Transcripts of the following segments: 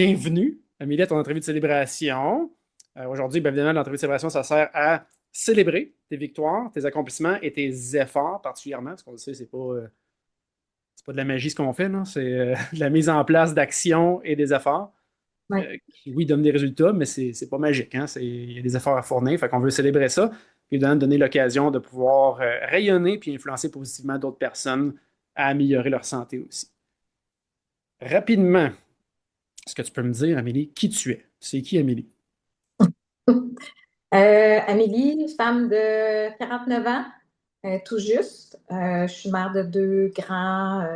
bienvenue, Amélie, à ton entrevue de célébration. Aujourd'hui, bien évidemment, l'entrevue de célébration, ça sert à célébrer tes victoires, tes accomplissements et tes efforts particulièrement, parce qu'on le sait, c'est pas de la magie ce qu'on fait, là. C'est de la mise en place d'actions et des efforts Oui. qui, oui, donnent des résultats, mais c'est pas magique, hein. Il y a des efforts à fournir, fait qu'on veut célébrer ça, puis évidemment, donner l'occasion de pouvoir rayonner puis influencer positivement d'autres personnes à améliorer leur santé aussi. Rapidement, est-ce que tu peux me dire, Amélie, qui tu es? C'est qui, Amélie? Amélie, femme de 49 ans, tout juste. Je suis mère de deux grands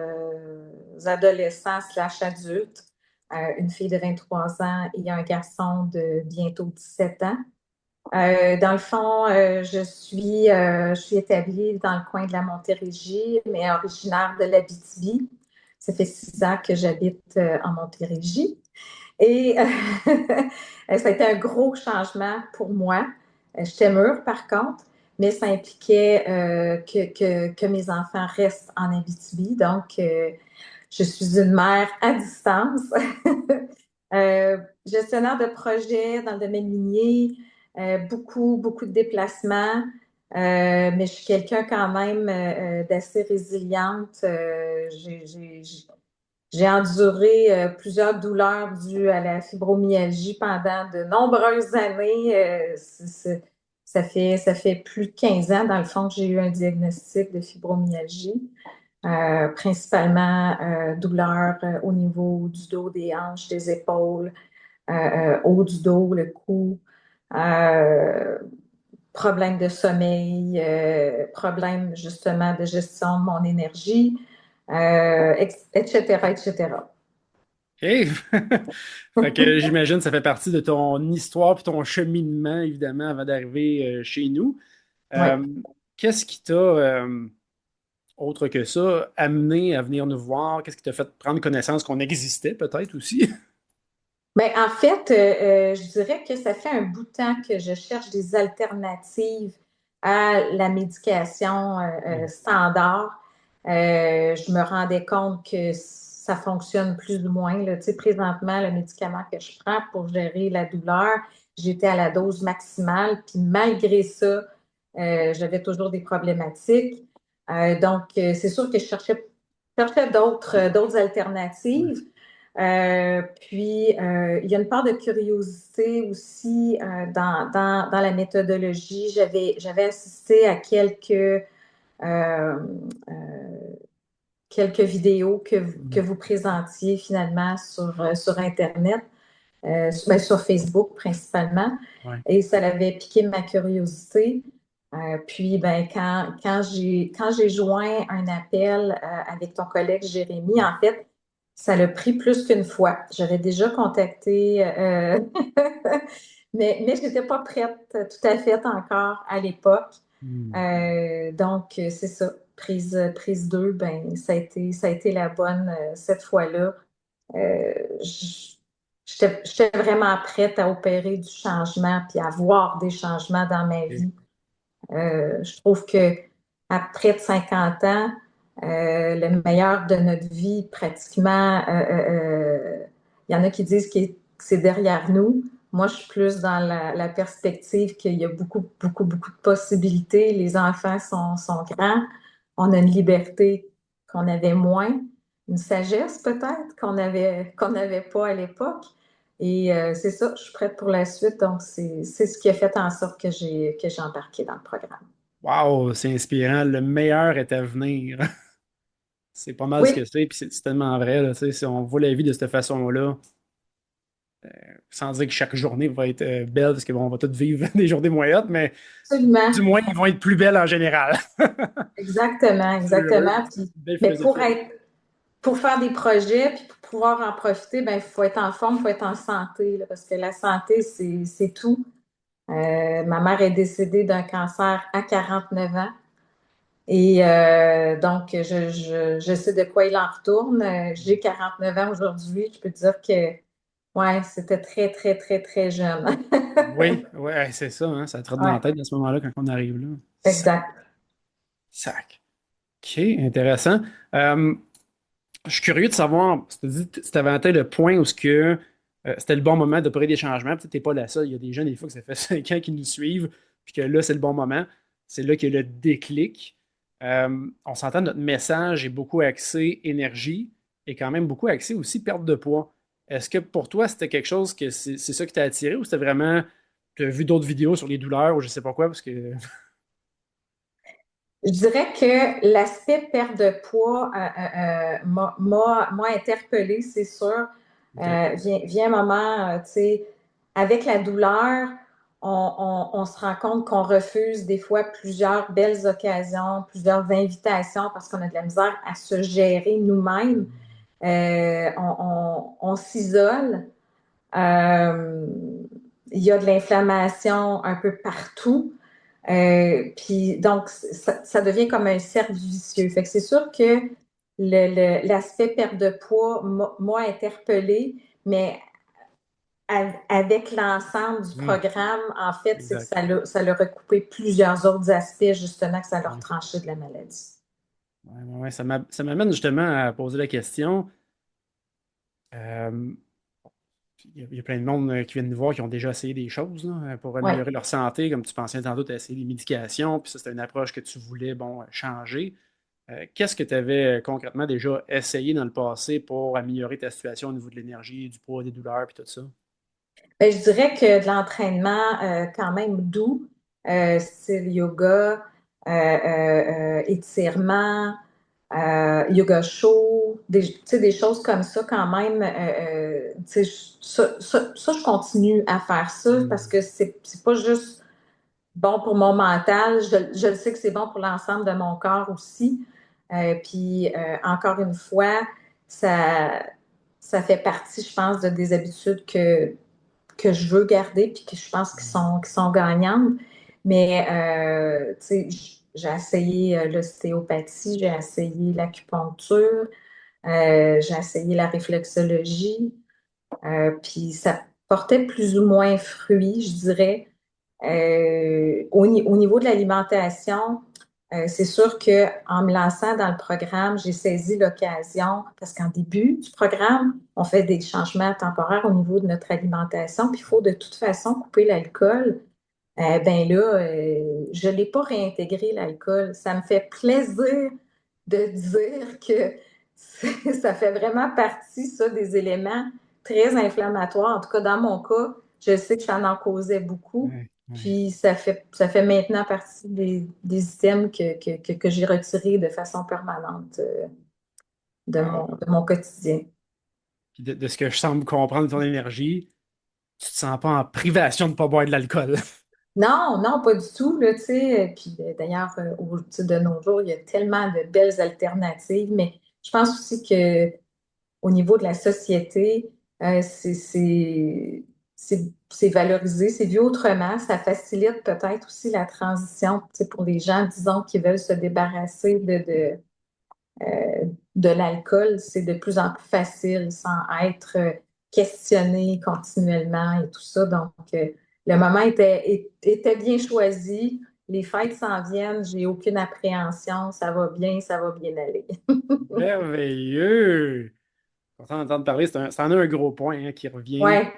adolescents slash adultes, une fille de 23 ans et un garçon de bientôt 17 ans. Dans le fond, je suis établie dans le coin de la Montérégie, mais originaire de l'Abitibi. Ça fait 6 ans que j'habite en Montérégie. Et ça a été un gros changement pour moi. J'étais mûre, par contre, mais ça impliquait que mes enfants restent en Abitibi. Donc, je suis une mère à distance, gestionnaire de projets dans le domaine minier, beaucoup de déplacements. Mais je suis quelqu'un quand même d'assez résiliente. J'ai enduré plusieurs douleurs dues à la fibromyalgie pendant de nombreuses années. Ça fait plus de 15 ans, dans le fond, que j'ai eu un diagnostic de fibromyalgie, principalement douleurs au niveau du dos, des hanches, des épaules, haut du dos, le cou, euh, problème de sommeil, problème justement de gestion de mon énergie, etc., etc. OK. Fait que j'imagine que ça fait partie de ton histoire puis ton cheminement, évidemment, avant d'arriver chez nous. Oui. Euh, Qu'est-ce qui t'a, autre que ça, amené à venir nous voir? Qu'est-ce qui t'a fait prendre connaissance qu'on existait, peut-être aussi? Ben, en fait, je dirais que ça fait un bout de temps que je cherche des alternatives à la médication Mhm. standard. Je me rendais compte que ça fonctionne plus ou moins. Là. Tu sais, présentement, le médicament que je prends pour gérer la douleur, j'étais à la dose maximale, puis malgré ça, j'avais toujours des problématiques. Donc, c'est sûr que cherchais d'autres Ouais. alternatives. Puis, il y a une part de curiosité aussi dans la méthodologie. J'avais assisté à euh, quelques vidéos que Mhm. vous présentiez finalement sur Internet, sur Facebook principalement, Ouais. et ça avait piqué ma curiosité. Puis, ben, quand j'ai joint un appel avec ton collègue Jérémy, en fait, ça l'a pris plus qu'une fois. J'avais déjà contacté, mais je n'étais pas prête tout à fait encore à l'époque. Mhm. Donc, c'est ça. Prise 2, ben, ça a été la bonne cette fois-là. Euh, j- J'étais vraiment prête à opérer du changement puis à voir des changements dans ma OK. vie. Je trouve que à près de 50 ans, le meilleur de notre vie, pratiquement, il y en a qui disent que c'est derrière nous. Moi, je suis plus dans la perspective qu'il y a beaucoup de possibilités. Les enfants sont grands. On a une liberté qu'on avait moins, une sagesse peut-être qu'on n'avait pas à l'époque. Et c'est ça, je suis prête pour la suite. Donc, c'est ce qui a fait en sorte que j'ai embarqué dans le programme. Wow, c'est inspirant. Le meilleur est à venir. C'est pas mal ce que Oui, c'est, puis c'est tellement vrai, là, tu sais, si on voit la vie de cette façon-là, sans dire que chaque journée va être belle, parce que bon, on va tous vivre des journées moyennes, mais absolument. du moins, ils vont être plus belles en général. Exactement, C'est heureux. exactement. Puis, Belle mais philosophie. pour faire des projets, puis pour pouvoir en profiter, ben, il faut être en forme, il faut être en santé, là, parce que la santé, c'est tout. Ma mère est décédée d'un cancer à 49 ans. Et donc, je sais de quoi il en retourne. J'ai 49 ans aujourd'hui. Je peux te dire que, ouais, c'était très jeune. Oui, ouais, c'est ça, hein, ça trotte dans la Ouais, tête à ce moment-là quand on arrive là. Sac, exact. sac. OK, intéressant. Je suis curieux de savoir, si tu avais atteint le point où ce que c'était le bon moment d'opérer des changements. Peut-être que tu n'es pas la seule. Il y a des gens, des fois, que ça fait 5 ans qui nous suivent, puis que là, c'est le bon moment. C'est là qu'il y a le déclic. On s'entend, notre message est beaucoup axé énergie et quand même beaucoup axé aussi perte de poids. Est-ce que pour toi, c'était quelque chose que c'est ça qui t'a attiré ou c'était vraiment, tu as vu d'autres vidéos sur les douleurs ou je sais pas quoi, parce que. Je dirais que l'aspect perte de poids m'a interpellée, c'est sûr. OK. Vient un moment, tu sais, avec la douleur, on se rend compte qu'on refuse des fois plusieurs belles occasions, plusieurs invitations parce qu'on a de la misère à se gérer nous-mêmes. On s'isole. Euh, il y a de l'inflammation un peu partout. Puis donc, ça devient comme un cercle vicieux. Fait que c'est sûr que l'aspect perte de poids m'a interpellée, mais avec l'ensemble du Hmm, programme, en fait, c'est que exact. ça l'a recoupé plusieurs autres aspects, justement, que ça leur Ouais. tranchait de la maladie. Ouais, ouais, ouais. Ça m'amène justement à poser la question. euh, il y a plein de monde qui viennent nous voir qui ont déjà essayé des choses là, pour Oui. améliorer leur santé. Comme tu pensais tantôt, tu as essayé des médications, puis ça, c'était une approche que tu voulais bon, changer. Qu'est-ce que tu avais concrètement déjà essayé dans le passé pour améliorer ta situation au niveau de l'énergie, du poids, des douleurs, puis tout ça? Ben, je dirais que de l'entraînement quand même doux, style yoga, étirement, yoga chaud, tu sais, des choses comme ça quand même. Tu sais, ça, je continue à faire ça parce Hmm. que c'est pas juste bon pour mon mental, je le sais que c'est bon pour l'ensemble de mon corps aussi. Puis encore une fois, ça, ça fait partie, je pense, de des habitudes que je veux garder puis que je pense qui sont gagnantes. Mais, tu sais, j'ai essayé l'ostéopathie, j'ai essayé l'acupuncture, j'ai essayé la réflexologie, puis ça portait plus ou moins fruit, je dirais. Au niveau de l'alimentation, c'est sûr que en me lançant dans le programme, j'ai saisi l'occasion parce qu'en début du programme, on fait des changements temporaires au niveau de notre alimentation, puis il faut de toute façon couper l'alcool. Ben là, je ne l'ai pas réintégré l'alcool. Ça me fait plaisir de dire que ça fait vraiment partie, ça, des éléments très inflammatoires. En tout cas, dans mon cas, je sais que ça en causait beaucoup. Ouais, ouais. Puis ça fait maintenant partie des items que j'ai retirés de façon permanente Wow. de mon quotidien. Puis de ce que je semble comprendre de ton énergie, tu te sens pas en privation de ne pas boire de l'alcool. Non, non, pas du tout, là, tu sais. Puis d'ailleurs, tu sais, de nos jours, il y a tellement de belles alternatives, mais je pense aussi que au niveau de la société, c'est valorisé, c'est vu autrement. Ça facilite peut-être aussi la transition, tu sais, pour les gens, disons, qui veulent se débarrasser de l'alcool. C'est de plus en plus facile sans être questionné continuellement et tout ça. Donc, le moment était bien choisi. Les fêtes s'en viennent, j'ai aucune appréhension, ça va bien aller. Merveilleux! Content d'entendre parler, c'en est un gros point qui revient. Ouais,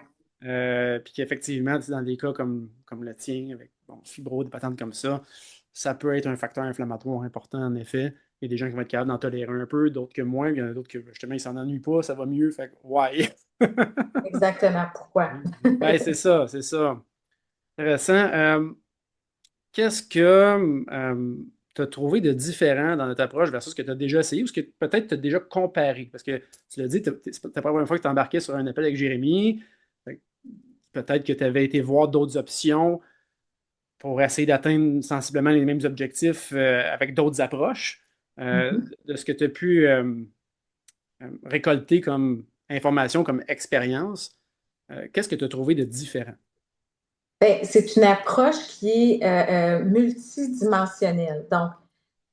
Puis qu'effectivement, tu sais, dans des cas comme le tien, avec bon, fibro, des patentes comme ça peut être un facteur inflammatoire important, en effet. Il y a des gens qui vont être capables d'en tolérer un peu, d'autres que moins. Il y en a d'autres que justement, ils s'en ennuient pas, ça va mieux. Fait que, ouais. exactement. Pourquoi? Ouais, c'est ça, c'est ça. Intéressant. Qu'est-ce que tu as trouvé de différent dans notre approche versus ce que tu as déjà essayé ou ce que peut-être tu as déjà comparé? Parce que tu l'as dit, c'est pas la première fois que tu embarqué sur un appel avec Jérémy. Fait que peut-être que tu avais été voir d'autres options pour essayer d'atteindre sensiblement les mêmes objectifs avec d'autres approches. Mhm. De ce que tu as pu récolter comme information, comme expérience, qu'est-ce que tu as trouvé de différent? Ben, c'est une approche qui est multidimensionnelle. Donc,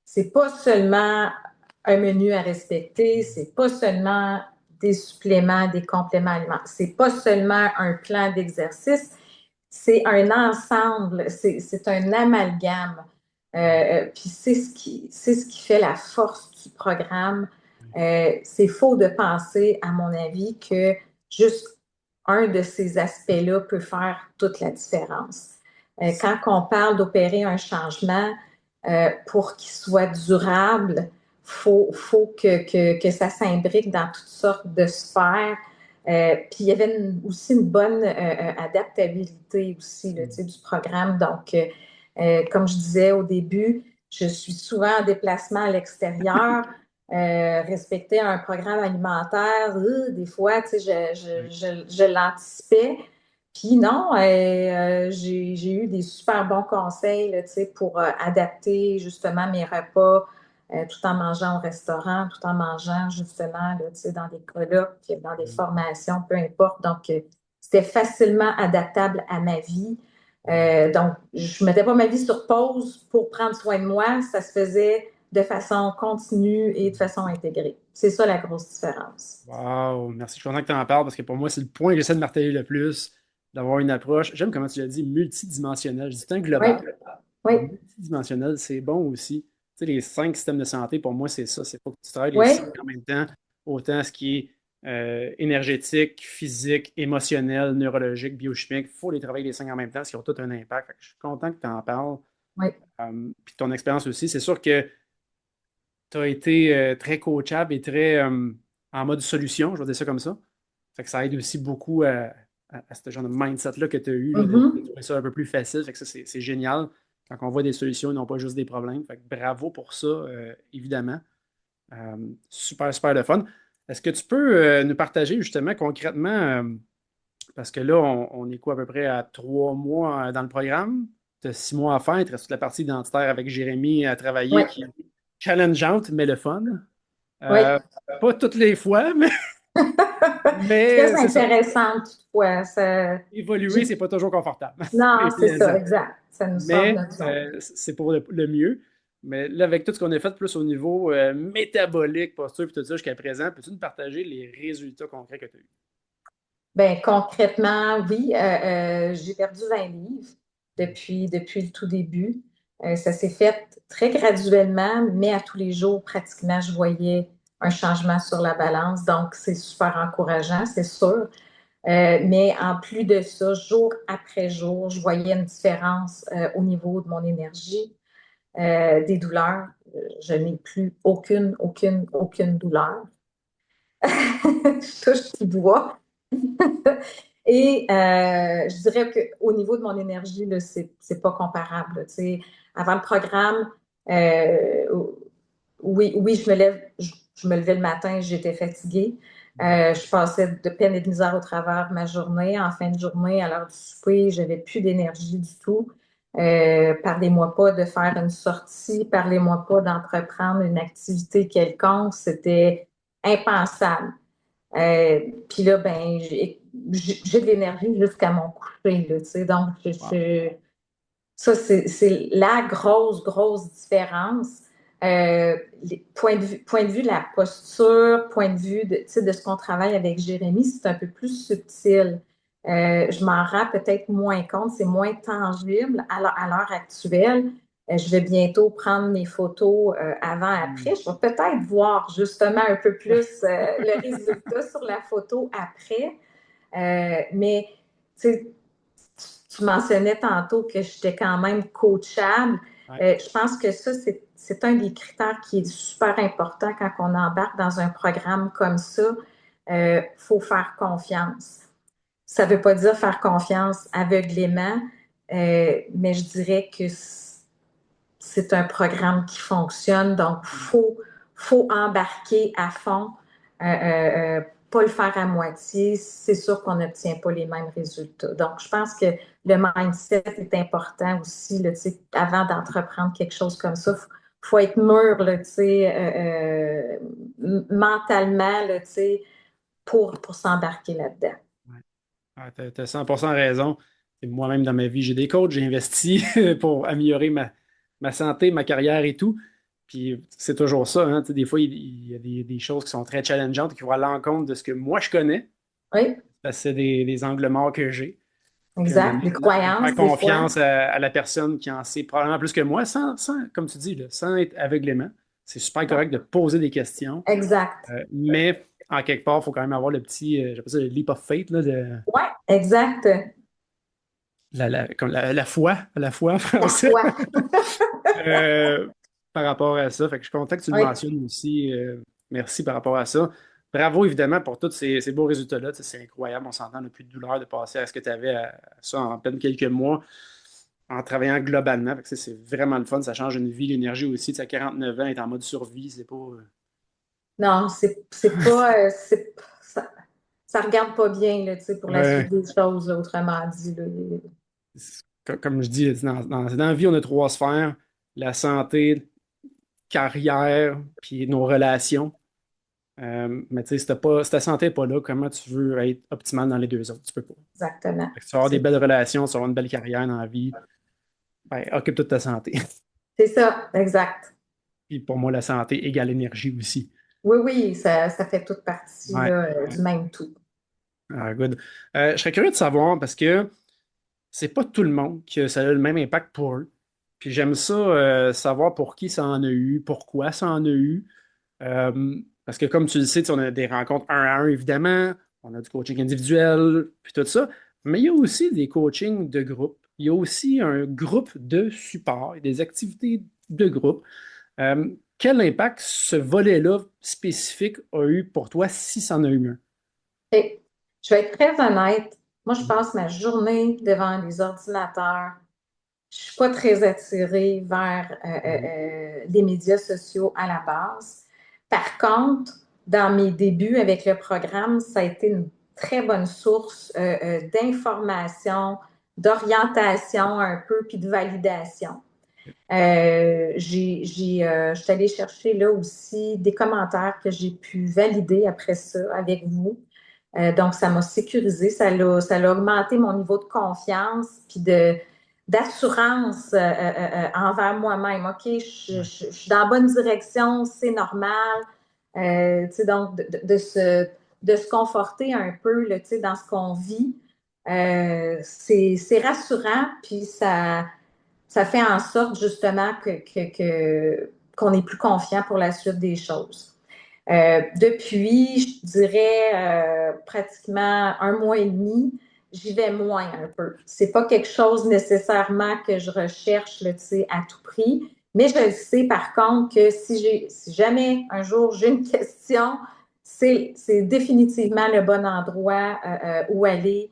c'est pas seulement un menu à respecter, c'est pas seulement des suppléments, des compléments alimentaires, c'est pas seulement un plan d'exercice, c'est un ensemble, c'est un amalgame. Puis c'est ce qui fait la force du programme. C'est faux de penser, à mon avis, que juste un de ces aspects-là peut faire toute la différence. Quand on parle d'opérer un changement pour qu'il soit durable, faut que ça s'imbrique dans toutes sortes de sphères. Puis il y avait aussi une bonne adaptabilité aussi là, du programme. Donc, comme je disais au début, je suis souvent en déplacement à l'extérieur. Respecter un programme alimentaire, des fois, tu sais, je l'anticipais. Puis non, j'ai eu des super bons conseils là, tu sais, pour adapter justement mes repas tout en mangeant au restaurant, tout en mangeant justement là, tu sais, dans des colloques, dans des formations, peu importe. Donc, c'était facilement adaptable à ma vie. Donc, je ne mettais pas ma vie sur pause pour prendre soin de moi. Ça se faisait de façon continue et de façon intégrée. C'est ça la grosse différence. Wow, merci. Je suis content que tu en parles parce que pour moi, c'est le point que j'essaie de marteler le plus, d'avoir une approche. J'aime comment tu l'as dit, multidimensionnelle. Je dis tant Oui, global, oui, mais multidimensionnel, c'est bon aussi. Tu sais, les 5 systèmes de santé, pour moi, c'est ça. C'est pas que tu travailles les oui, 5 en même temps, autant ce qui est énergétique, physique, émotionnel, neurologique, biochimique. Il faut les travailler les 5 en même temps, parce qu'ils ont tout un impact. Fait que je suis content que tu en parles. oui. Puis ton expérience aussi. C'est sûr que tu as été très coachable et très en mode solution, je vais dire ça comme ça. Fait que ça aide aussi beaucoup à ce genre de mindset-là que tu as eu, là, de Mhm. trouver ça un peu plus facile. Fait que ça, c'est génial quand on voit des solutions et non pas juste des problèmes. Fait que bravo pour ça, évidemment. Super, super de fun. Est-ce que tu peux nous partager justement concrètement, parce que là, on est quoi à peu près à 3 mois dans le programme? Tu as 6 mois à faire, il te reste toute la partie identitaire avec Jérémy à Oui, travailler qui est challengeante, mais le fun. oui. Euh, Pas toutes les fois, mais, Très mais c'est ça. intéressante toutefois. Ça, Évoluer, c'est pas toujours confortable non, et c'est ça, plaisant. exact. Ça nous sort de Mais notre zone. c'est pour le mieux. Mais là, avec tout ce qu'on a fait, plus au niveau métabolique, posture, puis tout ça jusqu'à présent, peux-tu nous partager les résultats concrets que tu as eus? Ben, concrètement, oui, j'ai perdu 20 livres depuis le tout début. Ça s'est fait très graduellement, mais à tous les jours, pratiquement, je voyais un changement sur la balance. Donc, c'est super encourageant, c'est sûr. Mais en plus de ça, jour après jour, je voyais une différence au niveau de mon énergie, des douleurs. Je n'ai plus aucune douleur. Je touche du bois. Et je dirais qu'au niveau de mon énergie, là, c'est pas comparable. Là. Tu sais, avant le programme, euh, oui, je me levais le matin, j'étais fatiguée. Je passais de peine et de misère au travers ma journée. En fin de journée, à l'heure du souper, j'avais plus d'énergie du tout. Parlez-moi pas de faire une sortie, parlez-moi pas d'entreprendre une activité quelconque. C'était impensable. Puis là, ben, j'ai de l'énergie jusqu'à mon coucher, là, tu sais. Donc, Wow. ça, c'est la grosse différence. Point de vue de la posture, point de vue de, tu sais, de ce qu'on travaille avec Jérémy, c'est un peu plus subtil. Je m'en rends peut-être moins compte, c'est moins tangible à l'heure actuelle. Je vais bientôt prendre mes photos avant-après. Hmm. Je vais peut-être voir justement un peu plus le résultat sur la photo après. Mais tu sais, tu mentionnais tantôt que j'étais quand même coachable. Ouais. Je pense que ça, c'est un des critères qui est super important quand on embarque dans un programme comme ça. Il faut faire confiance. Ça ne veut pas dire faire confiance aveuglément, mais je dirais que c'est un programme qui fonctionne, donc faut embarquer à fond, pas le faire à moitié. C'est sûr qu'on n'obtient pas les mêmes résultats. Donc, je pense que le mindset est important aussi, là, avant d'entreprendre quelque chose comme ça. Faut être mûr là, mentalement là, pour s'embarquer là-dedans. Ouais. Ah, t'as 100% raison. Et moi-même, dans ma vie, j'ai des coachs, j'ai investi pour améliorer ma santé, ma carrière et tout. Puis c'est toujours ça, hein. Tu sais, des fois, il y a des choses qui sont très challengeantes qui vont à l'encontre de ce que moi je connais. Oui, Parce que c'est des angles morts que j'ai. Puis exact. Les de faire croyances, des fois. confiance à la personne qui en sait probablement plus que moi, comme tu dis, là, sans être aveuglément. C'est super Non. correct de poser des questions. Exact. Mais en quelque part, il faut quand même avoir le petit, j'appelle ça le leap of faith, là, Ouais, exact. comme la foi en La français, foi. euh, par rapport à ça. Fait que je suis content que tu le Oui. mentionnes aussi. Merci par rapport à ça. Bravo, évidemment, pour tous ces beaux résultats-là. Tu sais, c'est incroyable. On s'entend, on n'a plus de douleur de passer à ce que tu avais à ça en peine quelques mois en travaillant globalement. Fait que, c'est vraiment le fun. Ça change une vie, l'énergie aussi. Tu sais, à 49 ans, être en mode survie, c'est pas. Non, c'est pas, ça regarde pas bien, là, tu sais, pour la suite Ouais. des choses, là, autrement dit, là. Comme je dis, dans la vie, on a trois sphères, la santé, carrière, puis nos relations. Mais tu sais, si ta santé n'est pas là, comment tu veux être optimal dans les deux autres? Tu peux pas. Exactement. Fait que tu vas avoir des belles relations, tu vas avoir une belle carrière dans la vie. Ben, occupe-toi de ta santé. C'est ça, exact. Puis pour moi, la santé égale énergie aussi. Oui, oui, ça fait toute partie, Ouais. là, Ouais. du même tout. Ah, good. Je serais curieux de savoir parce que c'est pas tout le monde que ça a le même impact pour eux. Puis j'aime ça, savoir pour qui ça en a eu, pourquoi ça en a eu. Parce que comme tu le sais, tu sais, on a des rencontres un à un, évidemment, on a du coaching individuel, puis tout ça, mais il y a aussi des coachings de groupe. Il y a aussi un groupe de support et des activités de groupe. Quel impact ce volet-là spécifique a eu pour toi, si ça en a eu un? Et je vais être très honnête. Moi, je passe ma journée devant les ordinateurs. Je suis pas très attirée vers Mhm. les médias sociaux à la base. Par contre, dans mes débuts avec le programme, ça a été une très bonne source d'information, d'orientation un peu, puis de validation. Je suis allée chercher là aussi des commentaires que j'ai pu valider après ça avec vous. Donc, ça m'a sécurisé, ça l'a augmenté mon niveau de confiance puis d'assurance envers moi-même. OK, Ouais. je suis dans la bonne direction, c'est normal. Tu sais, donc, de se conforter un peu là, tu sais, dans ce qu'on vit, c'est rassurant, puis ça fait en sorte justement qu'on est plus confiant pour la suite des choses. Depuis, je dirais, pratiquement un mois et demi, j'y vais moins un peu. C'est pas quelque chose nécessairement que je recherche là, tu sais, à tout prix, mais je le sais par contre que si jamais un jour j'ai une question, c'est définitivement le bon endroit où aller.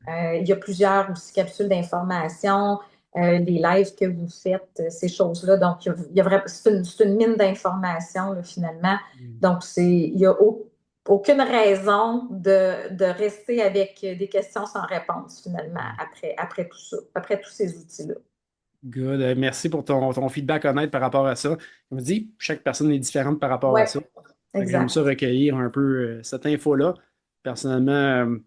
Il y a plusieurs aussi capsules d'information, les lives que vous faites, ces choses-là. Donc, c'est une mine d'informations finalement. Mm. Donc, il n'y a aucune raison de rester avec des questions sans réponse, finalement, après tout ça, après tous ces outils-là. Good. Merci pour ton feedback honnête par rapport à ça. Je me dis, chaque personne est différente par rapport Oui, à ça. Fait que j'aime ça exact. recueillir un peu cette info-là. Personnellement,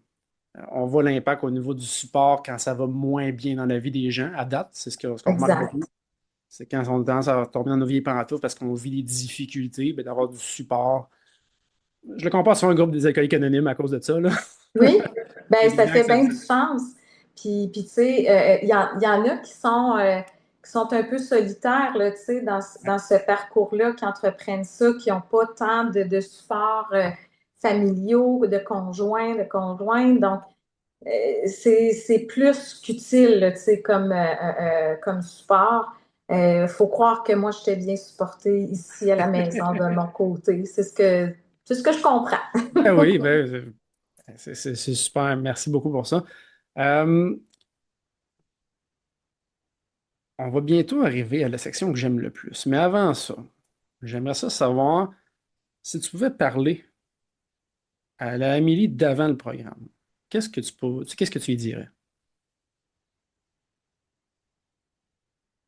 on voit l'impact au niveau du support quand ça va moins bien dans la vie des gens. À date, c'est ce qu'on remarque beaucoup. Exact. C'est quand on a tendance à tomber dans nos vieilles pantoufles parce qu'on vit des difficultés, ben, d'avoir du support. Je le compare sur un groupe des alcooliques anonymes à cause de ça, là. Oui, ben Des ça gens fait que ça bien du dit. sens. Puis tu sais, il y en a qui sont un peu solitaires, là, tu sais, dans ce parcours-là, qui entreprennent ça, qui n'ont pas tant de supports familiaux, de conjoints, de conjointes. Donc, c'est plus qu'utile, là, tu sais, comme support. Faut croire que moi, je t'ai bien supporté ici à la maison de mon côté. C'est ce que je comprends. Ben oui, ben, c'est super. Merci beaucoup pour ça. Euh, on va bientôt arriver à la section que j'aime le plus. Mais avant ça, j'aimerais ça savoir si tu pouvais parler à la Amélie d'avant le programme. Qu'est-ce que tu lui dirais?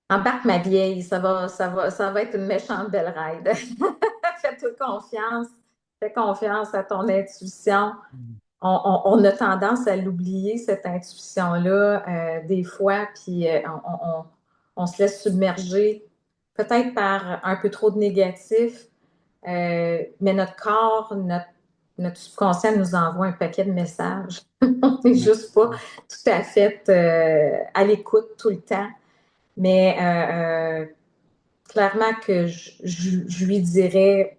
Embarque ma vieille, ça va être une méchante belle ride. Fais-toi confiance, fais confiance à ton intuition. On a tendance à l'oublier, cette intuition-là, des fois, puis on se laisse submerger peut-être par un peu trop de négatif, mais notre corps, notre subconscient nous envoie un paquet de messages. On n'est Ouais. juste pas tout à fait à l'écoute tout le temps. Mais clairement que je lui dirais,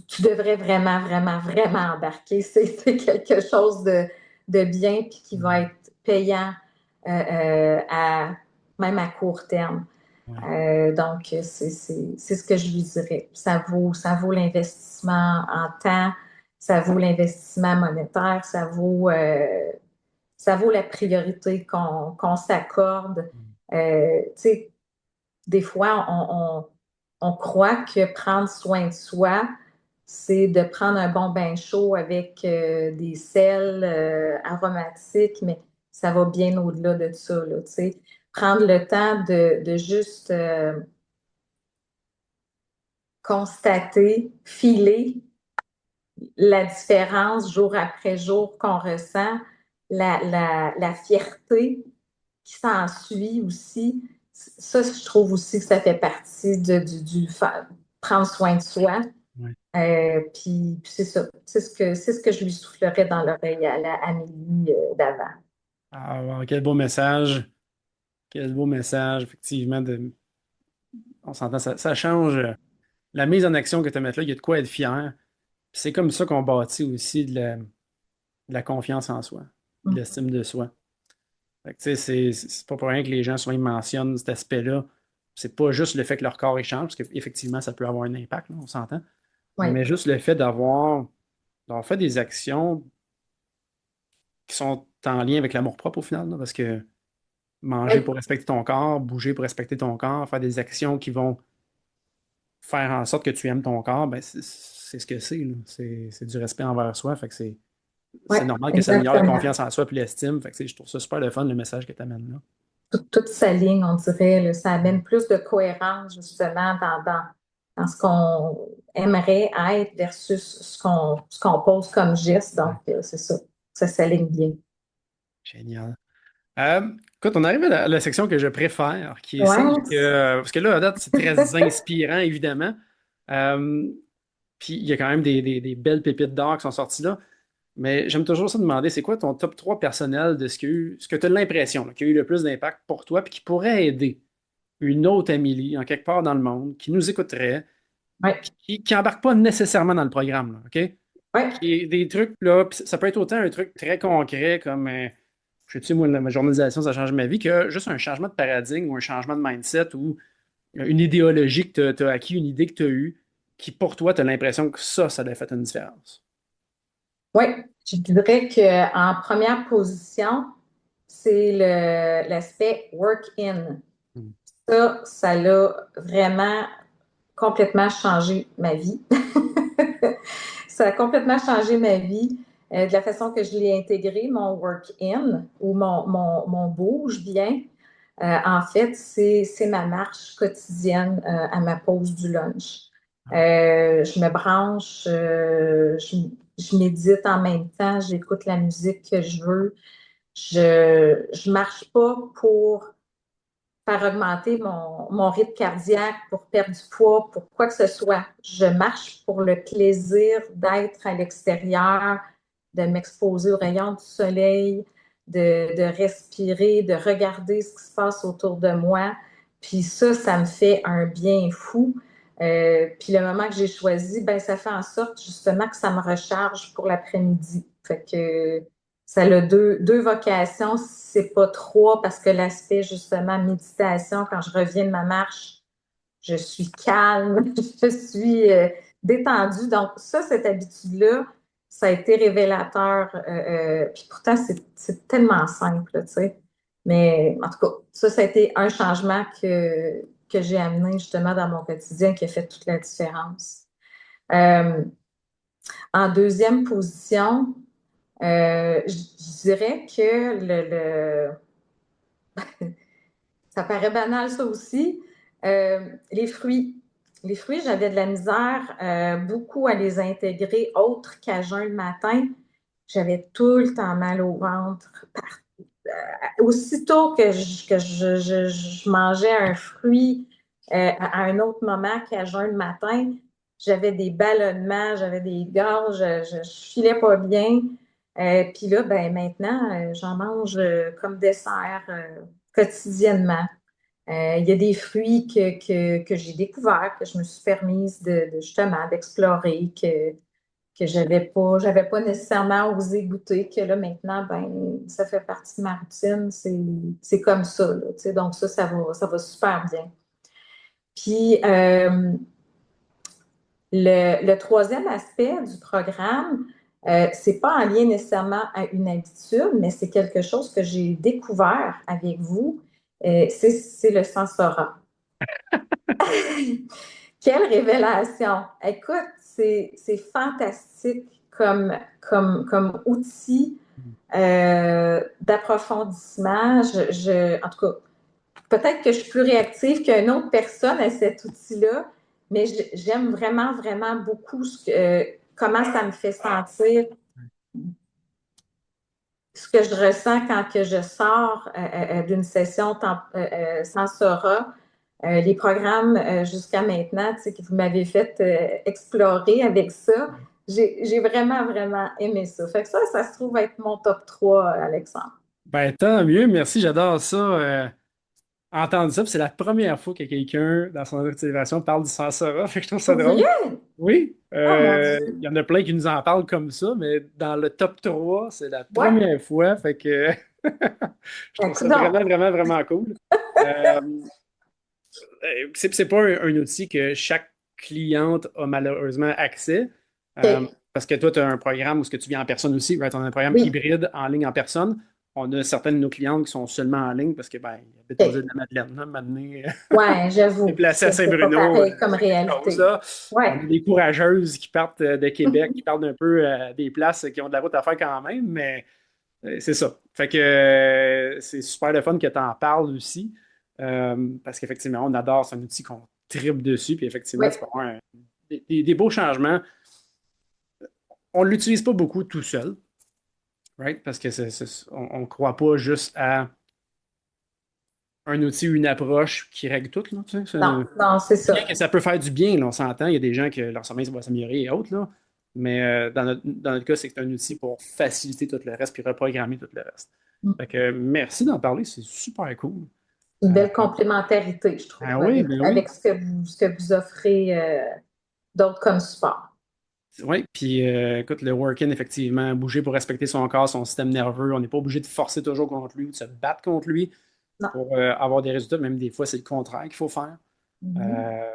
tu devrais vraiment, vraiment, vraiment embarquer. C'est quelque chose de bien puis qui va Mm. être payant même à court terme. Ouais. Donc, c'est ce que je lui dirais. Ça vaut l'investissement en temps, ça vaut l'investissement monétaire, ça vaut la priorité qu'on s'accorde. Mm. Tu sais, des fois, on croit que prendre soin de soi, c'est de prendre un bon bain chaud avec des sels aromatiques, mais ça va bien au-delà de ça, là, tu sais. Prendre le temps de juste constater, filer la différence jour après jour qu'on ressent, la fierté qui s'ensuit aussi. Ça, je trouve aussi que ça fait partie prendre soin de soi. Ouais. Puis c'est ça. C'est ce que je lui soufflerais dans l'oreille à la Amélie d'avant. Ah, wow, quel beau message. Quel beau message, effectivement. On s'entend, ça change la mise en action que tu as mettre là, il y a de quoi être fier. Puis c'est comme ça qu'on bâtit aussi de la confiance en soi, de Mm. l'estime de soi. Fait que, tu sais, c'est pas pour rien que les gens souvent ils mentionnent cet aspect-là. C'est pas juste le fait que leur corps échange, parce qu'effectivement, ça peut avoir un impact, là, on s'entend. Oui, Mais juste le fait d'avoir fait des actions qui sont en lien avec l'amour-propre au final, là, parce que manger oui, pour respecter ton corps, bouger pour respecter ton corps, faire des actions qui vont faire en sorte que tu aimes ton corps, ben c'est ce que c'est, là. C'est du respect envers soi. Fait que oui, c'est normal que ça améliore la exactement. confiance en soi et l'estime. Fait que, je trouve ça super le fun, le message que tu amènes là. Toute sa ligne, on dirait, là, ça amène plus de cohérence justement dans ce qu'on aimerait être versus ce qu'on pose comme geste. Ouais. Donc, c'est ça. Ça s'aligne bien. Génial. Écoute, on arrive à la section que je préfère, qui est celle Ouais. parce que là, à date, c'est très inspirant, évidemment. Euh, Puis il y a quand même des belles pépites d'or qui sont sorties là. Mais j'aime toujours ça demander, c'est quoi ton top 3 personnel de ce que tu as l'impression là, qui a eu le plus d'impact pour toi, puis qui pourrait aider une autre Amélie, en quelque part dans le monde, qui nous écouterait, Ouais. qui embarque pas nécessairement dans le programme, là, OK? Ouais. Qui est des trucs, là, puis ça peut être autant un truc très concret comme, je sais, moi, ma journalisation, ça change ma vie, que juste un changement de paradigme ou un changement de mindset ou une idéologie que tu as acquis, une idée que tu as eue, qui pour toi, tu as l'impression que ça a fait une différence. Oui, je dirais qu'en première position, c'est l'aspect work-in. Hmm. Ça l'a vraiment complètement changé ma vie. Ça a complètement changé ma vie de la façon que je l'ai intégré, mon work-in ou mon bouge bien. En fait, c'est ma marche quotidienne à ma pause du lunch. Je me branche, je médite en même temps, j'écoute la musique que je veux. Je marche pas pour faire augmenter mon rythme cardiaque, pour perdre du poids, pour quoi que ce soit. Je marche pour le plaisir d'être à l'extérieur, de m'exposer aux rayons du soleil, de respirer, de regarder ce qui se passe autour de moi. Puis ça me fait un bien fou. Puis le moment que j'ai choisi, ben ça fait en sorte justement que ça me recharge pour l'après-midi. Fait que ça a deux vocations, c'est pas trois, parce que l'aspect justement méditation, quand je reviens de ma marche, je suis calme, je suis détendue. Donc ça, cette habitude-là, ça a été révélateur. Puis pourtant, c'est tellement simple, tu sais. Mais en tout cas, ça a été un changement que j'ai amené justement dans mon quotidien qui a fait toute la différence. Euh, En deuxième position, je dirais que ça paraît banal ça aussi, les fruits. Les fruits, j'avais de la misère beaucoup à les intégrer autre qu'à jeun le matin. J'avais tout le temps mal au ventre. Aussitôt que je mangeais un fruit à un autre moment qu'à jeun le matin, j'avais des ballonnements, j'avais des gorges, je filais pas bien. Puis là, ben maintenant, j'en mange comme dessert quotidiennement. Il y a des fruits que j'ai découverts, que je me suis permise justement d'explorer, que j'avais pas nécessairement osé goûter, que là maintenant, ben, ça fait partie de ma routine. C'est comme ça, là, tu sais. Donc ça va super bien. Puis le troisième aspect du programme, c'est pas en lien nécessairement à une habitude, mais c'est quelque chose que j'ai découvert avec vous. C'est le sensorat. Quelle révélation! Écoute, c'est fantastique comme outil d'approfondissement. En tout cas, peut-être que je suis plus réactive qu'une autre personne à cet outil-là, mais j'aime vraiment, vraiment beaucoup comment ça me fait sentir, ce que je ressens quand que je sors d'une session Sensora. Les programmes jusqu'à maintenant, tu sais, que vous m'avez fait explorer avec ça, j'ai vraiment, vraiment aimé ça. Fait que ça se trouve être mon top 3, Alexandre. Ben, tant mieux, merci, j'adore ça. Entendre ça, puis c'est la première fois que quelqu'un dans son activation parle du Sansara, fait que je trouve ça Pour drôle. vrai? Oui, Oh mon Dieu. il y en a plein qui nous en parlent comme ça, mais dans le top 3 c'est la Ouais, première fois, fait que je trouve ça écoute donc. vraiment, vraiment, vraiment cool. Euh, c'est pas un outil que chaque cliente a malheureusement accès, OK. parce que toi, tu as un programme où ce que tu viens en personne aussi, right? On a un programme Oui, hybride en ligne en personne. On a certaines de nos clientes qui sont seulement en ligne parce que ben, ils habitent aux îles OK. de la Madeleine, là, maintenant, Ouais, j'avoue. déplacé à C'est pas Saint-Bruno, pareil comme c'est quelque chose, réalité. là. On a Ouais. des courageuses qui partent de Québec, qui partent un peu des places qui ont de la route à faire quand même, mais c'est ça. Fait que c'est super le fun que tu en parles aussi. Parce qu'effectivement, on adore, c'est un outil qu'on tripe dessus, puis effectivement, tu Oui. peux avoir des beaux changements. On ne l'utilise pas beaucoup tout seul, right? Parce que on ne croit pas juste à un outil ou une approche qui règle tout, là, tu sais. Non, non, c'est Bien ça. que ça peut faire du bien, là, on s'entend. Il y a des gens que leur sommeil va s'améliorer et autres, là. Mais dans notre cas, c'est un outil pour faciliter tout le reste puis reprogrammer tout le reste. Fait que merci d'en parler, c'est super cool. Une Euh, belle complémentarité, je ah trouve, oui, ben oui. avec ce que vous offrez d'autres comme support. Oui, puis écoute, le work-in, effectivement, bouger pour respecter son corps, son système nerveux, on n'est pas obligé de forcer toujours contre lui ou de se battre contre lui Non. pour avoir des résultats. Même des fois, c'est le contraire qu'il faut faire. Mhm. Euh,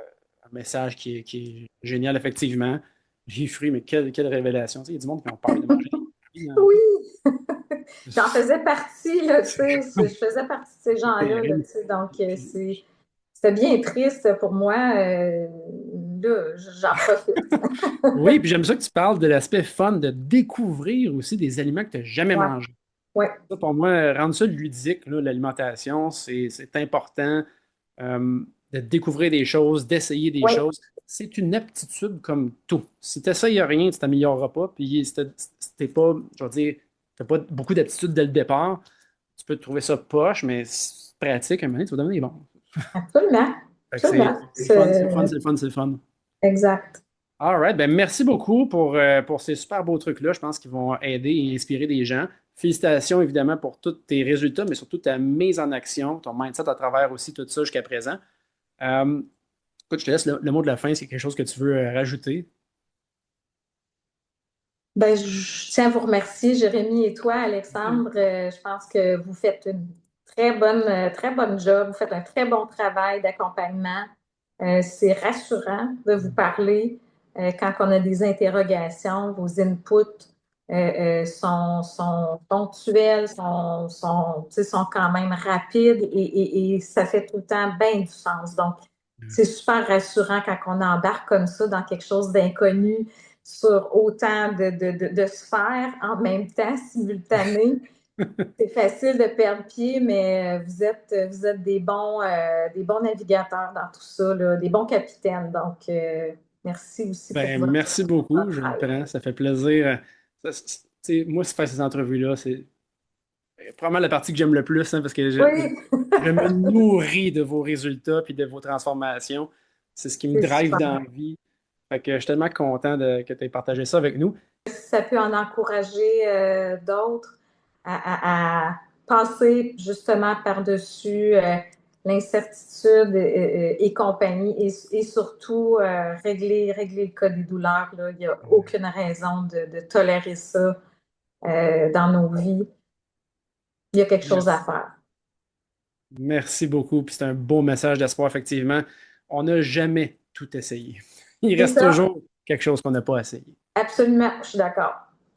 un message qui est génial, effectivement. J'ai fruits, mais quelle révélation. Tu sais, il y a du monde qui ont peur de manger des fruits, hein. Oui, j'en faisais partie, là, tu C'est sais, comme- je faisais partie de ces c'est gens-là, là, terrible. tu sais, donc Puis- c'était bien triste pour moi. Là, j'en profite. oui, puis j'aime ça que tu parles de l'aspect fun de découvrir aussi des aliments que tu n'as jamais Ouais, mangés. ouais, Ça, pour moi, rendre ça ludique, là, l'alimentation, c'est important. De découvrir des choses, d'essayer des ouais, choses. C'est une aptitude comme tout. Si tu n'essayes rien, tu t'amélioreras pas. Puis si t'es pas, je veux dire, t'as pas beaucoup d'aptitudes dès le départ, tu peux te trouver ça poche, mais si tu pratiques, à un moment donné, tu vas devenir bon. absolument, Fait que absolument. c'est le fun, c'est le fun, c'est le fun, c'est le fun. Exact. All right, ben merci beaucoup pour ces super beaux trucs-là. Je pense qu'ils vont aider et inspirer des gens. Félicitations évidemment pour tous tes résultats, mais surtout ta mise en action, ton mindset à travers aussi tout ça jusqu'à présent. Euh, Écoute, je te laisse le mot de la fin, c'est quelque chose que tu veux rajouter. Ben, je tiens à vous remercier, Jérémy et toi, Alexandre. Je pense que vous faites une très bonne job. Vous faites un très bon travail d'accompagnement. C'est rassurant de vous parler quand on a des interrogations. Vos inputs sont ponctuels, tu sais, sont quand même rapides et ça fait tout le temps bien du sens. Donc, c'est super rassurant quand on embarque comme ça dans quelque chose d'inconnu sur autant de sphères en même temps, simultanées. C'est facile de perdre pied, mais vous êtes des bons navigateurs dans tout ça, là, des bons capitaines. Donc, merci aussi pour Ben, merci beaucoup, votre je le aide. prends, ça fait plaisir. Tu sais, moi, faire ces entrevues-là, c'est probablement la partie que j'aime le plus, hein, parce que Oui, je me nourris de vos résultats puis de vos transformations. C'est ce qui me c'est drive super. dans la vie. Fait que je suis tellement content que tu aies partagé ça avec nous. Ça peut en encourager d'autres à passer justement par-dessus l'incertitude et compagnie, et surtout régler le cas des douleurs, là. Il n'y a aucune raison de tolérer ça dans nos vies. Il y a quelque chose à Merci. faire. Merci beaucoup. Puis c'est un beau message d'espoir, effectivement. On n'a jamais tout essayé. Il C'est reste ça, toujours quelque chose qu'on n'a pas essayé. absolument, je suis d'accord.